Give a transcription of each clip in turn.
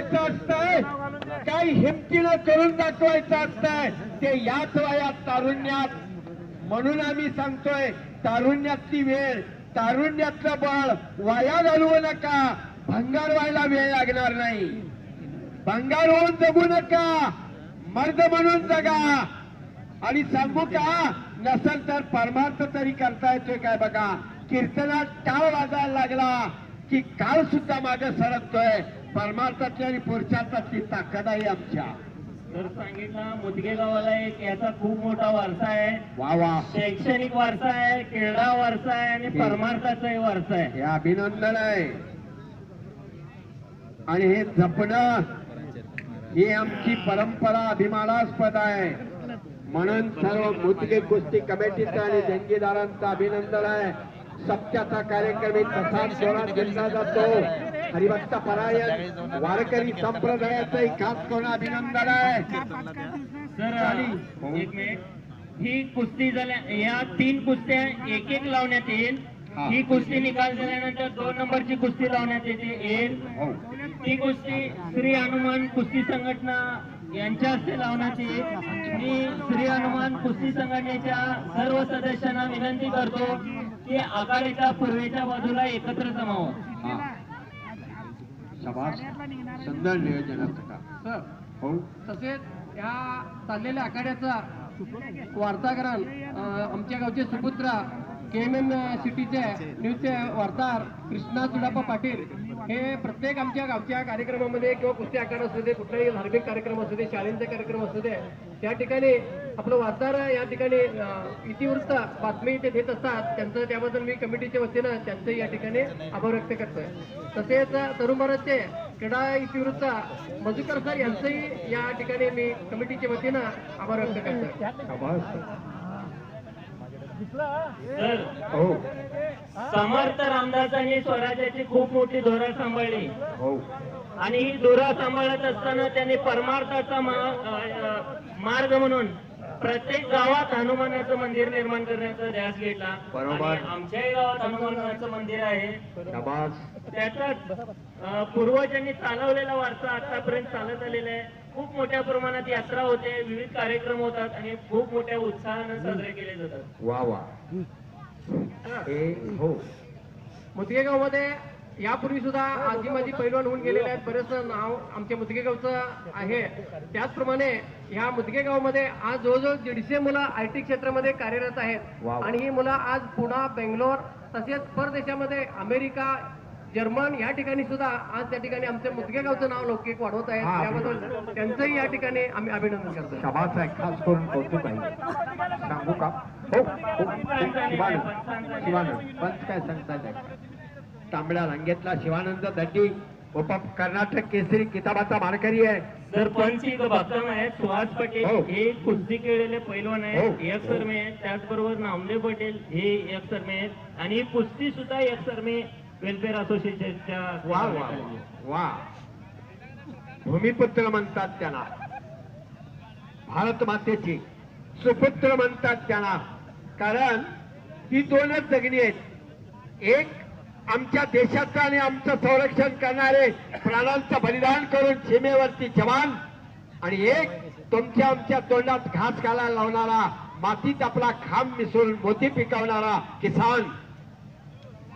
दाखवायचं असतंय, काही हिमतीनं करून दाखवायचं असतंय ते याच वयात तारुण्यात. म्हणून आम्ही सांगतोय तारुण्यातली वेळ, तारुण्यातलं बळ वाया घालवू नका. भंगार व्हायला वेळ लागणार नाही. भंगार होऊन जगू नका, मर्द म्हणून जगा. आणि सांगू का, नसेल तर परमार्थ तरी करता येतोय काय बघा. कीर्तनात टाळ वाजायला लागला की काळ सुद्धा मागे सरकतोय. परमार्थाची आणि पुरुषार्थाची ताकद आहे आमच्या. तर सांगितलं मुदगे गावाला एक याचा खूप मोठा वारसा आहे. वा वा, शैक्षणिक वारसा आहे, क्रीडा वारसा आहे आणि परमार्थाचाही वारसा आहे. हे अभिनंदन आहे. आणि हे जपणं ही आमची परंपरा अभिमानास्पद आहे. म्हणून सर्व मुदगे कुस्ती कमिटीचं आणि देणगीदारांचं अभिनंदन आहे. सप्त्याचा कार्यक्रम तसाच जोरात घेतला जातो. हरिभक्त परायण वारकरी संप्रदायाचंही खास करून अभिनंदन आहे. सर एक मिनिट, ही कुस्ती झाल्या, या 3 कुस्त्या एक एक लावण्यात येईल. ही कुस्ती निकाल झाल्यानंतर 2 नंबरची कुस्ती लावण्यात येईल. ही कुस्ती श्री हनुमान कुस्ती संघटना यांच्या हस्ते लावण्यात येईल. मी श्री हनुमान कुस्ती संघटनेच्या सर्व सदस्यांना विनंती करतो की आखाड्याच्या पूर्वेच्या बाजूला एकत्र जमावं. सुंदर नियोजनाचं का हो. तसेच या चाललेल्या आखाड्याचा वार्ताहरान आमच्या गावचे सुपुत्र KMM सिटीचे न्यूजचे वार्ताहर कृष्णा सुडाप्पा पाटील हे प्रत्येक आमच्या गावच्या कार्यक्रमामध्ये किंवा कुस्ती आखाडा असू दे, कुठलाही धार्मिक कार्यक्रम असू दे, शाळेंचे कार्यक्रम असू दे, त्या ठिकाणी आपलं वार्ताहर या ठिकाणी इतिवृत्त बातमी ते देत असतात. त्यांचं त्याबद्दल मी कमिटीच्या वतीनं त्यांचं या ठिकाणी आभार व्यक्त करतोय. तसेच तरुण भारतचे क्रीडा इतिवृत्त मधुकर सर यांचंही या ठिकाणी मी कमिटीच्या वतीनं आभार व्यक्त करतोय. सर, समर्थ रामदासांनी स्वराज्याची खूप मोठी धोरा सांभाळली आणि ही धोरा सांभाळत असताना त्यांनी परमार्थाचा मार्ग म्हणून प्रत्येक गावात हनुमानाचं मंदिर निर्माण करण्याचा ध्यास घेतला. बरोबर. आमच्याही गावात हनुमानाचं मंदिर आहे. त्याचाच पूर्वजांनी चालवलेला वारसा आतापर्यंत चालत आलेला आहे. खूप मोठ्या प्रमाणात यात्रा होते, विविध कार्यक्रम होतात आणि खूप मोठ्या उत्साहाने साजरे केले जातात. वा वा. हो, मुदगे गावमध्ये यापूर्वी सुद्धा आजी माझी पैलवान होऊन गेलेले आहेत. बरेच नाव आमच्या मुदगे गावचं आहे. त्याचप्रमाणे ह्या मुदगे गावमध्ये आज जवळजवळ 150 मुलं IT क्षेत्रामध्ये कार्यरत आहेत. आणि ही मुलं आज पुणे, बेंगलोर तसेच परदेशामध्ये अमेरिका, जर्मन या ठिकाणी सुद्धा आज त्या ठिकाणी आमच्या मुदगे गावचं नाव लौकिक वाढवत आहेत. त्याबद्दल त्यांचंही या ठिकाणी आम्ही अभिनंदन करतो. शाबास आहे, खास करून कौतुक आहे. सांगू का हो. शिवानंद पंच काय सांगतात. तांबड्या रंगेतला शिवानंद दंडी उप कर्नाटक केसरी किताबाचा मानकरी आहे. सरपंच भक्तम आहेत. सुहास पटेल हे कुस्ती खेळलेले पैलवान आहेत, एक सरमे आहेत. त्याचबरोबर नामदेव पटेल हे एक सरमे आहेत आणि कुस्ती सुद्धा एक सरमे वेलफेअर असोसिएशनच्या. वा वा वा. भूमिपुत्र म्हणतात त्यांना, भारत मातेची सुपुत्र म्हणतात त्यांना. कारण ही 2च जगणी आहेत. एक आमच्या देशाचं आणि आमचं संरक्षण करणारे प्राणांचं बलिदान करून सीमेवरती जवान, आणि एक तुमच्या आमच्या तोंडात घास घालायला लावणारा, मातीत आपला खांब मिसळून मोती पिकवणारा किसान.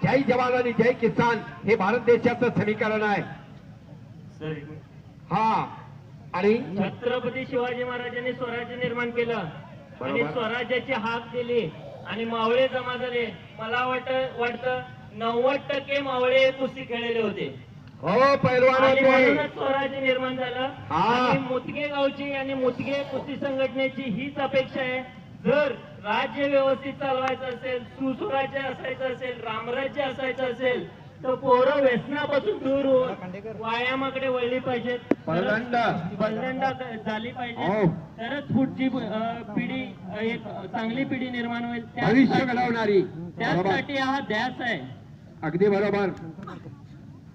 जय जवान आणि जय किसान हे भारत देशाचं समीकरण आहे. हा. आणि छत्रपती शिवाजी महाराजांनी स्वराज्य निर्माण केलं आणि स्वराज्याची हाक दिली आणि मावळे जमा झाले. मला वाटतं 90% मावळे कुस्ती खेळलेले होते. हो, पैलवान म्हणूनच स्वराज्य निर्माण झालं. आणि मुदगे गावची आणि मुदगे कुस्ती संघटनेची हीच अपेक्षा आहे. जर राज्य व्यवस्थित चालवायचं असेल, सुसुराज्य असायचं असेल, रामराज्य असायचं असेल तर पोरं व्यसनापासून दूर होऊन व्यायामाकडे वळली पाहिजेत, बलदंड झाली पाहिजे. तरच पुढची पिढी एक चांगली पिढी निर्माण होईल, भविष्य घडवणारी. त्यासाठी हा ध्यास आहे. अगदी बरोबर.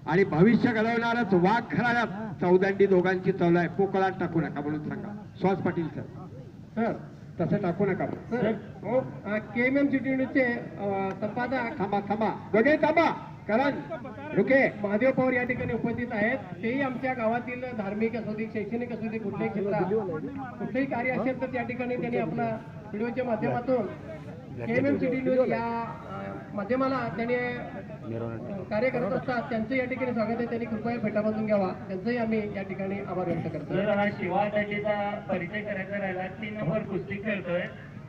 आणि भविष्य घडवणारच वाघ खरा चौदंडी दोघांची चौल आहे. पोकळात टाकू नका म्हणून सांगा सुहास पाटील सर. सर तसं टाकू नका. KMM सिटी न्यूजचे संपादक थांबा थांबा दोघे थांबा. करण रुके महादेव पवार या ठिकाणी उपस्थित आहेत. तेही आमच्या गावातील धार्मिक असू दे, शैक्षणिक असू दे, कुठल्याही क्षेत्रात कुठलेही कार्य असेल तर त्या ठिकाणी त्यांनी आपला व्हिडिओच्या माध्यमातून KMM सिटी न्यूज या माध्यमाला त्यांनी कार्य करत असतात. त्यांचं या ठिकाणी स्वागत आहे. त्यांनी कृपया भेटा बांधून घ्यावा. त्यांचंही आम्ही या ठिकाणी आभार व्यक्त करतो. तर हा शिवाजीचा परिचय करायचा राहिला. 3 नंबर कुस्ती खेळतोय.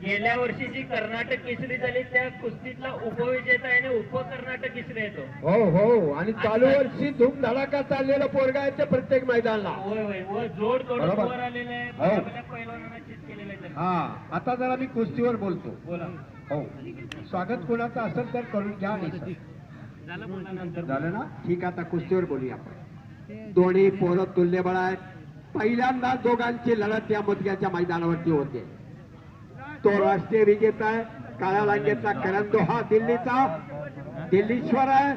गेल्या वर्षी जी कर्नाटक केसरी झाली त्या कुस्तीतला उपविजेता आहे आणि उप कर्नाटक केसरी येतो. हो हो आणि चालू वर्षी धूमधडाका चाललेला पोरगा आहे ते प्रत्येक मैदानाला. होय होय व जोड तोडून बरोबर. वर आलेलं आहे. हो. बऱ्यापैकी पैलवानांना चीज केलेलं आहे त्यांनी. हा आता जरा मी कुस्तीवर बोलतो. बोला. हो स्वागत कोणाचं असेल तर करून घ्या. आणि झालं बोलला नंतर. झालं ना ठीक आहे. आता कुस्तीवर बोलूया आपण. दोन्ही पोरं तुल्यबळ आहेत. पहिल्यांदा दोघांची लढत या मुदग्याच्या मैदानावरती होते. तो राष्ट्रीय विजेता आहे. काळ्या लांगेचा करंदो हा दिल्लीश्वर आहे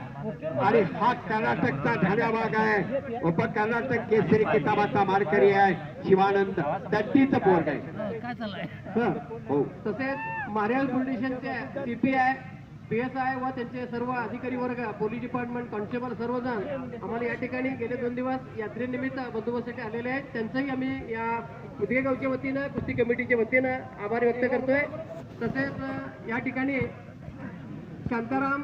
आणि हा कर्नाटकचा ढाण्या भाग आहे. उप कर्नाटक केसरी किताबाचा मारकरी आहे शिवानंद दट्टीचं पोरग आहे. हं, हो तसेच मारियल फाउंडेशनचे CPI PSI व त्यांचे सर्व अधिकारी वर्ग, पोलीस डिपार्टमेंट, कॉन्स्टेबल सर्वजण आम्हाला या ठिकाणी गेले 2 दिवस यात्रेनिमित्त बंदोबस्तासाठी आलेले आहेत. त्यांचंही आम्ही या मुदगे गावच्या वतीनं, कुस्ती कमिटीच्या वतीनं आभार व्यक्त करतोय. तसेच या ठिकाणी शांताराम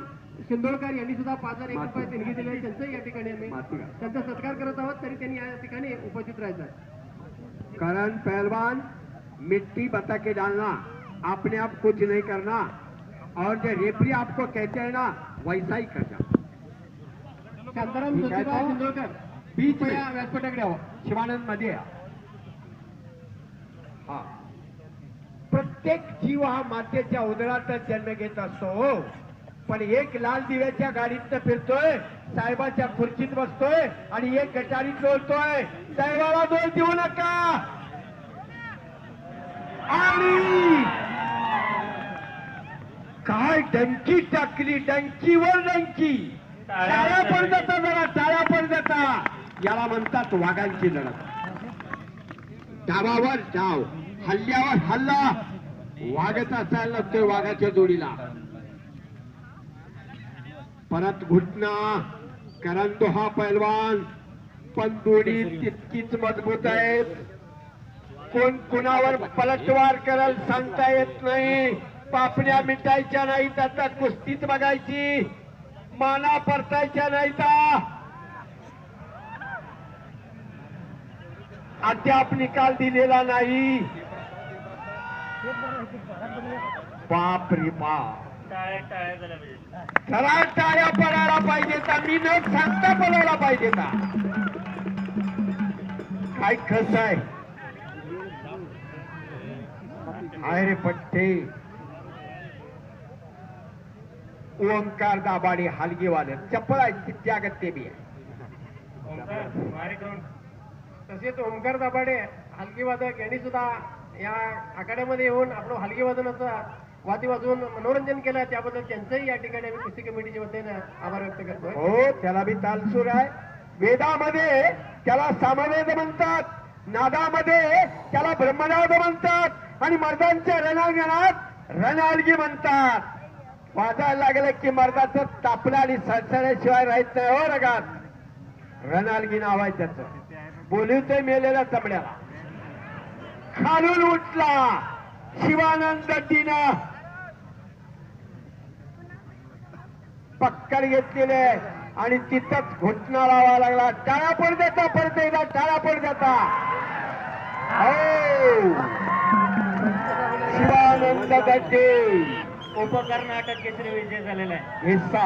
शिंदोळकर यांनी सुद्धा 5,001 रुपये देणगी दिली आहे. त्यांचंही या ठिकाणी आम्ही त्यांचा सत्कार करत आहोत. तरी त्यांनी या ठिकाणी उपस्थित राहायचं आहे. करण पहलवान मिट्टी बता के डालना, अपने आप कुछ नहीं करना और जो रेफरी आपको कहते हैं ना वैसा ही करना. शांताराम ठीक आहे ज्योतिबा तो? शिंदोळकर बीच में कृपया व्यासपीठाकडे यावं. शिवानंद मध्ये या. हा प्रत्येक जीव हा मातेच्या उदरातच जन्म घेत असतो. पण एक लाल दिव्याच्या गाडीत फिरतोय, साहेबाच्या खुर्चीत बसतोय आणि एक गटारीत जोडतोय. साहेबाला दोष देऊ नका. आणि काय डंकी टाकली, डंकीवर डंकी. टाळ्या पडदता जरा, टाळ्या पडदता. याला म्हणतात वाघांची लढत. डावावर डाव, हल्ल्यावर हल्ला. वाघच असायला लागतोय वाघाच्या जोडीला. परत घुटना. करंदो हा पैलवान पण दोन्ही तितकीच मजबूत आहेत. कोण कुणावर पलटवार कराल सांगता येत नाही. पापण्या मिटायच्या नाहीत आता कुस्तीत बघायची. माना परतायच्या नाहीत. अद्याप निकाल दिलेला नाही. बाप रे बाप. टाळ्या टाळ्या झाल्या पाहिजे. खरा टाळ्या पडायला पाहिजे. मी न सांगता पडायला पाहिजे का. काय खस आहे. हाय रे पट्टे. ओंकार दाबाडे हलगीवाले चप्पल आहे त्यागत ते बी आहे. ओंकार, मारे करून. तसेच ओमकार दाभाडे हलगी वादक यांनी सुद्धा या आखाड्यामध्ये येऊन आपलं हलगी वादनाचा वादी वाजवून मनोरंजन केलं. त्याबद्दल त्यांचंही या ठिकाणी आम्ही कुस्ती कमिटीच्या वतीनं आभार व्यक्त करतोय. हो त्याला बी तालसूर आहे. वेदामध्ये त्याला सामवेद म्हणतात, नादामध्ये त्याला ब्रह्मनाद म्हणतात आणि मर्दांच्या रणांगणात रणहलगी म्हणतात. वाजायला लागलं की मर्दाचं तापलं आणि सडसड्याशिवाय राहत नाही हो रगात. रणहलगी नाव आहे त्याचं. बोलवतोय मेलेल्या चमड्याला. खालून उठला शिवानंद दट्टीनं पक्कड घेतलेले आणि तिथंच घुटना लावा लागला. टाळ्या पड देता, परत एकदा टाळ्या पड देता. हो शिवानंद दट्टी उप कर्नाटक केसरी विजय झालेला आहे. हिस्सा